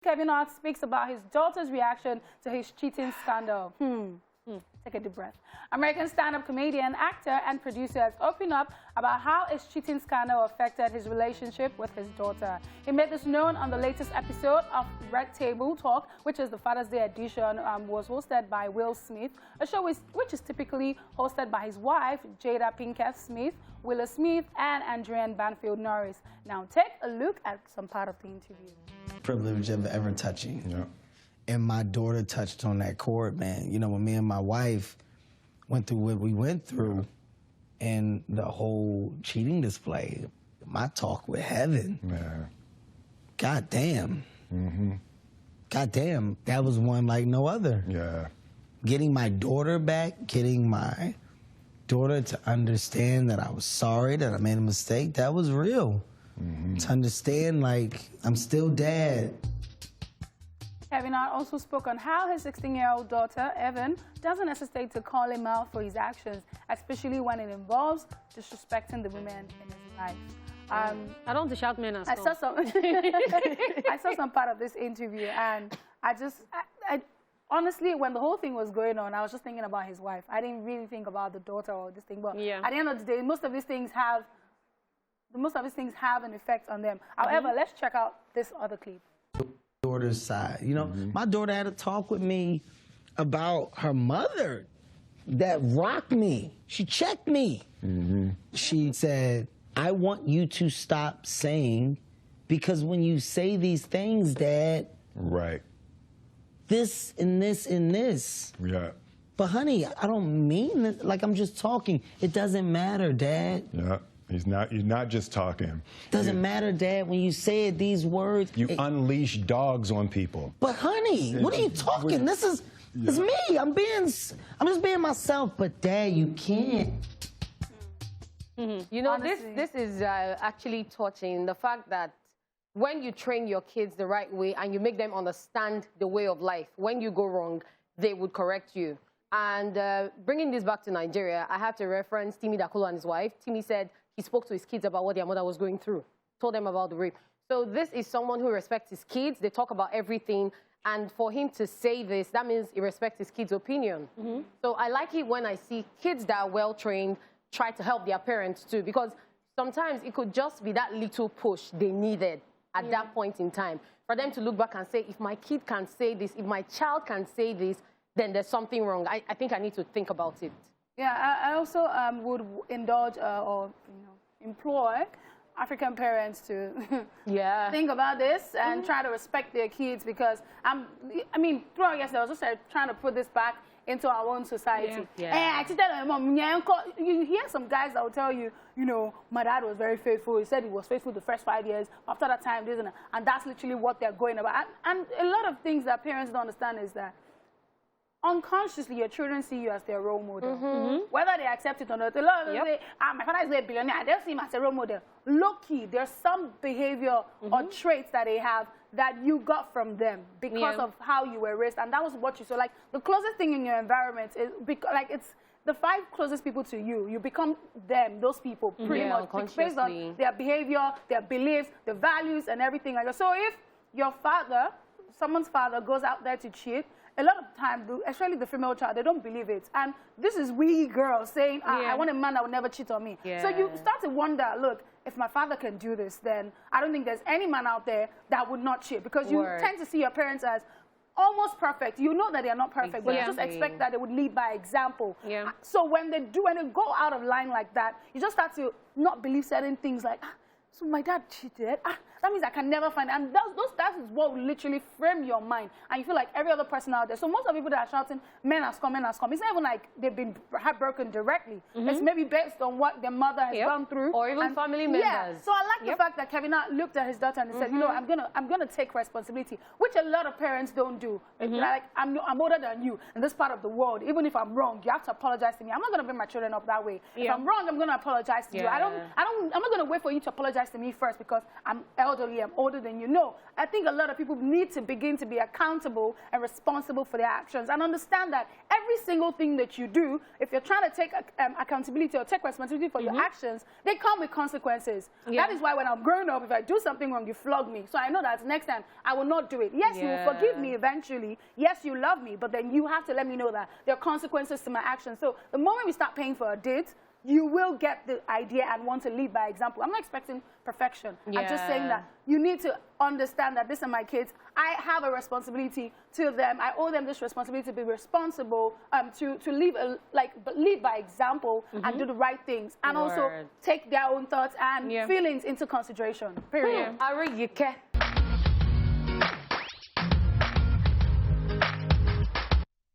Kevin Hart speaks about his daughter's reaction to his cheating scandal. Take a deep breath. American stand-up comedian, actor, and producer has opened up about how his cheating scandal affected his relationship with his daughter. He made this known on the latest episode of Red Table Talk, which is the Father's Day edition, was hosted by Willow Smith, a show which is typically hosted by his wife, Jada Pinkett Smith, Willow Smith, and Adrienne Banfield-Norris. Now take a look at some part of the interview. Privilege of ever touching. Yeah. And my daughter touched on that chord, man. You know, when me and my wife went through what we went through and the whole cheating display, my talk with heaven. Yeah. God damn. God damn, that was one like no other. Yeah. Getting my daughter back, getting my daughter to understand that I was sorry, that I made a mistake, that was real. To understand, like, I'm still dad. Kevin Hart also spoke on how his 16-year-old daughter, Evan, doesn't hesitate to call him out for his actions, especially when it involves disrespecting the women in his life. I don't shout men as I saw some part of this interview, and I honestly, when the whole thing was going on, I was just thinking about his wife. I didn't really think about the daughter or this thing, but at the end of the day, most of these things have an effect on them. However, let's check out this other clip. Daughter's side, you know, my daughter had a talk with me about her mother that rocked me. She checked me. She said, I want you to stop saying, because when you say these things, Dad, Right. this and this and this. Yeah. But honey, I don't mean it, like I'm just talking. It doesn't matter, Dad. Yeah. You're not just talking. Doesn't matter, Dad, when you say these words. You unleash dogs on people. But honey, what are you talking? This is it's me. I'm just being myself. But Dad, you can't. You know, this is actually touching, the fact that when you train your kids the right way and you make them understand the way of life, when you go wrong, they would correct you. And bringing this back to Nigeria, I have to reference Timi Dakolo and his wife. Timi said he spoke to his kids about what their mother was going through, told them about the rape. So this is someone who respects his kids. They talk about everything. And for him to say this, that means he respects his kids' opinion. So I like it when I see kids that are well-trained try to help their parents too, because sometimes it could just be that little push they needed at that point in time for them to look back and say, if my kid can say this, if my child can say this, then there's something wrong. I think I need to think about it. Yeah, I also would indulge or employ African parents to think about this and try to respect their kids, because I mean, throughout yesterday, I was just trying to put this back into our own society. And I tell my mom, you hear some guys that will tell you, you know, my dad was very faithful. He said he was faithful the first 5 years. After that time, and that's literally what they're going about. And a lot of things that parents don't understand is that unconsciously, your children see you as their role model. Whether they accept it or not. A lot of them say, my father is a billionaire, I don't see him as a role model. Low-key, there's some behavior or traits that they have that you got from them because of how you were raised. And that was what you saw. Like, the closest thing in your environment is, like, it's the 5 closest people to you. You become them, those people, pretty much, based on their behavior, their beliefs, their values, and everything like that. So if your father, someone's father, goes out there to cheat, a lot of times, especially the female child, they don't believe it. And this is we girls saying, I want a man that would never cheat on me. So you start to wonder, look, if my father can do this, then I don't think there's any man out there that would not cheat. Because you tend to see your parents as almost perfect. You know that they're not perfect, but you just expect that they would lead by example. So when they go out of line like that, you just start to not believe certain things like, so my dad cheated. That means I can never find it. And that is what will literally frame your mind. And you feel like every other person out there. So most of the people that are shouting, men has come, it's not even like they've been heartbroken directly. It's maybe based on what their mother has gone through. Or even family members. So I like the fact that Kevin Hart looked at his daughter and said, you know, I'm gonna take responsibility, which a lot of parents don't do. Like, I'm older than you in this part of the world. Even if I'm wrong, you have to apologize to me. I'm not gonna bring my children up that way. If I'm wrong, I'm gonna apologize to you. I'm not gonna wait for you to apologize apologize to me first because I'm elderly, I'm older than you. No, I think a lot of people need to begin to be accountable and responsible for their actions and understand that every single thing that you do, if you're trying to take accountability or take responsibility for your actions, they come with consequences. That is why when I'm growing up, if I do something wrong, you flog me. So I know that next time I will not do it. Yes, you will forgive me eventually. Yes, you love me, but then you have to let me know that there are consequences to my actions. So the moment we start paying for a date, you will get the idea and want to lead by example. I'm not expecting perfection. I'm just saying that you need to understand that these are my kids. I have a responsibility to them. I owe them this responsibility to be responsible, to lead by example and do the right things, and also take their own thoughts and feelings into consideration. Period.